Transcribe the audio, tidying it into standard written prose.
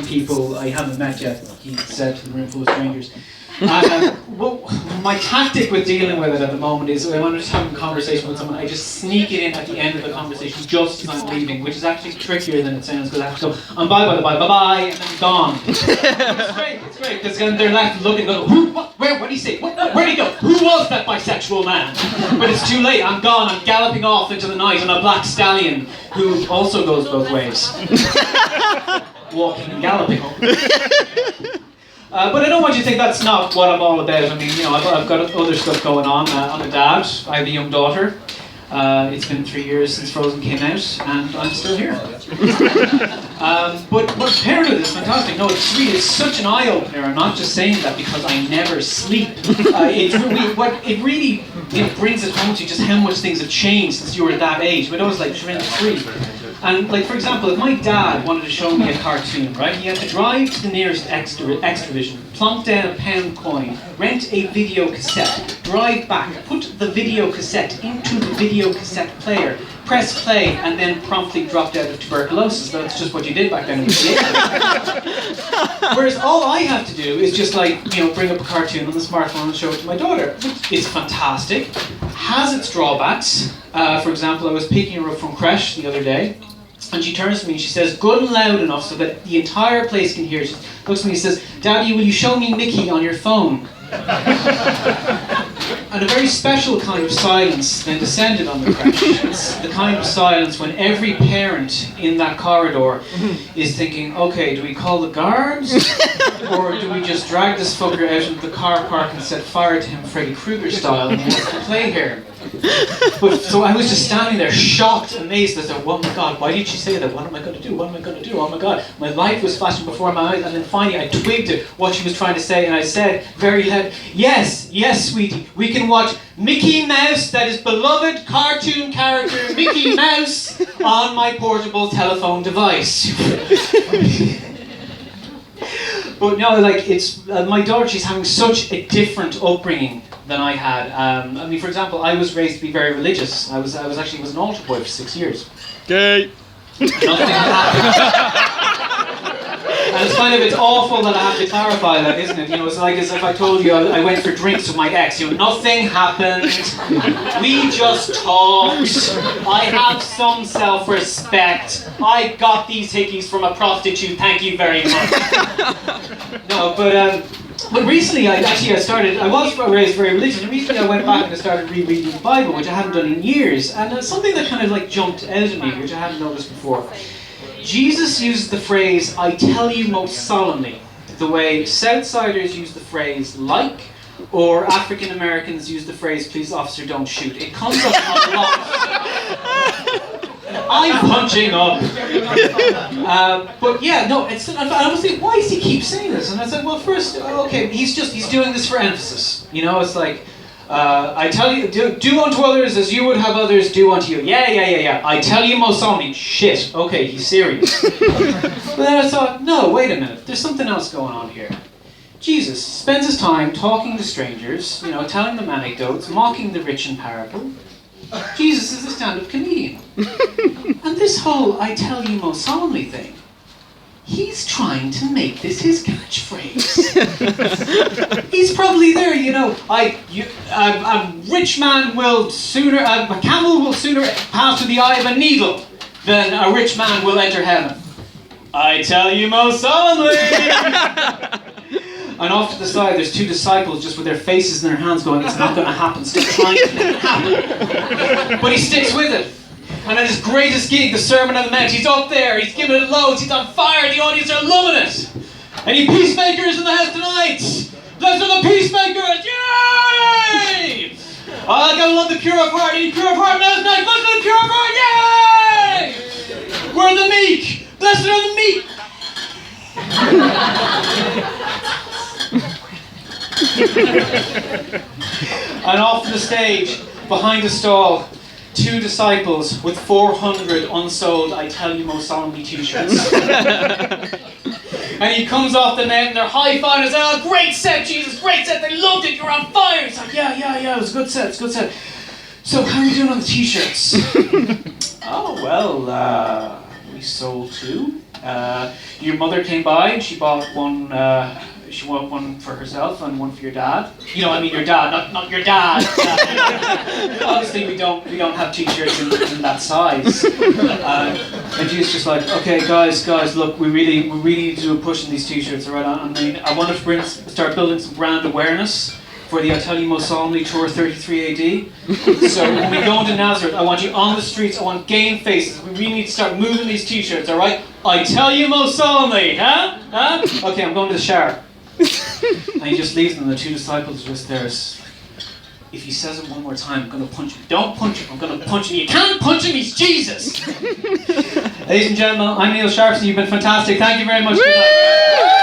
People I haven't met yet, he said to the room full of strangers. Well, my tactic with dealing with it at the moment is when I'm just having a conversation with someone, I just sneak it in at the end of the conversation just as I'm leaving, which is actually trickier than it sounds, because I have to go, I'm bye-bye, and then gone. It's great, because then they're left looking, going, who, what, where, what did he say, where'd he go, who was that bisexual man? But it's too late, I'm gone, I'm galloping off into the night on a black stallion, who also goes both ways. Walking and galloping. But I don't want you to think that's not what I'm all about. I mean, you know, I've got other stuff going on. I'm a dad. I have a young daughter. It's been 3 years since Frozen came out, and I'm still here. But parenthood is fantastic. No, it's such an eye-opener. I'm not just saying that because I never sleep. It really brings it home to you just how much things have changed since you were at that age. When I was like 23. And like, for example, if my dad wanted to show me a cartoon, right, he had to drive to the nearest Extravision, plonk down a pound coin, rent a video cassette, drive back, put the video cassette into the video cassette player, press play, and then promptly dropped out of tuberculosis. That's just what you did back then. Whereas all I have to do is just like, you know, bring up a cartoon on the smartphone and show it to my daughter. It's fantastic, has its drawbacks. For example, I was picking her up from creche the other day, and she turns to me and she says, good and loud enough so that the entire place can hear. She looks at me and says, Daddy, will you show me Mickey on your phone? And a very special kind of silence then descended on the creche. It's the kind of silence when every parent in that corridor is thinking, okay, do we call the guards? Or do we just drag this fucker out into the car park and set fire to him Freddy Krueger style and what's the play here? But so I was just standing there shocked, amazed. I said, oh my God, why did she say that? What am I going to do? What am I going to do? Oh my God. My life was flashing before my eyes, and then finally I twigged at what she was trying to say, and I said very loud, yes, sweetie, we can watch Mickey Mouse, that is beloved cartoon character Mickey Mouse, on my portable telephone device. But no, like, it's my daughter, she's having such a different upbringing than I had. I mean, for example, I was raised to be very religious. I was an altar boy for 6 years. Gay. Nothing happened. And it's awful that I have to clarify that, isn't it? You know, it's like as if I told you I went for drinks with my ex. You know, nothing happened. We just talked. I have some self-respect. I got these hickeys from a prostitute. Thank you very much. No, but recently I was raised very religious, and recently I went back and I started rereading the Bible, which I hadn't done in years, and something that kind of like jumped out at me, which I hadn't noticed before. Jesus used the phrase, I tell you most solemnly, the way Southsiders use the phrase like, or African Americans use the phrase, please officer don't shoot. It comes up a lot. I'm punching up. But yeah, no, I was thinking, why does he keep saying this? And I said, well, first, okay, he's doing this for emphasis. You know, it's like, I tell you, do unto others as you would have others do unto you. Yeah. I tell you most solemnly. Shit, okay, he's serious. But then I thought, no, wait a minute, there's something else going on here. Jesus spends his time talking to strangers, you know, telling them anecdotes, mocking the rich in parable. Jesus is a stand-up comedian. And this whole I tell you most solemnly thing, he's trying to make this his catchphrase. He's probably there, you know, a rich man will sooner, a camel will sooner pass through the eye of a needle than a rich man will enter heaven. I tell you most solemnly. And off to the side, there's two disciples just with their faces in their hands going, it's not going to happen, stop trying to make it happen. But he sticks with it. And at his greatest gig, the Sermon on the Mount, he's up there, he's giving it loads, he's on fire, the audience are loving it. Any peacemakers in the house tonight? Blessed are the peacemakers, yay! I gotta love the pure of heart, any pure of heart last night, blessed are the pure of heart, yay! We're the meek, blessed are the meek. And off the stage, behind a stall, two disciples with 400 unsold I tell you most solemnly t-shirts. And he comes off the net and they're high-fiving and saying, oh, great set, Jesus, great set, they loved it, you're on fire. It's like, yeah, it was a good set, So how are we doing on the t-shirts? Oh, well, we sold two. Your mother came by and she bought one. She bought one for herself and one for your dad. You know, I mean your dad, not your dad. Obviously, we don't have t-shirts in that size. And she's just like, okay, guys, look, we really need to do a push in these t-shirts, all right? I mean, I want to start building some brand awareness for the I Tell You Most Solemnly Tour 33 AD. So when we go into Nazareth, I want you on the streets, I want game faces. We really need to start moving these t-shirts, all right? I tell you most solemnly, huh? Okay, I'm going to the shower. And he just leaves them, and the two disciples are just there. If he says it one more time, I'm going to punch him. Don't punch him, I'm going to punch him. You can't punch him, he's Jesus! Ladies and gentlemen, I'm Neil Sharpson. You've been fantastic. Thank you very much. Good night.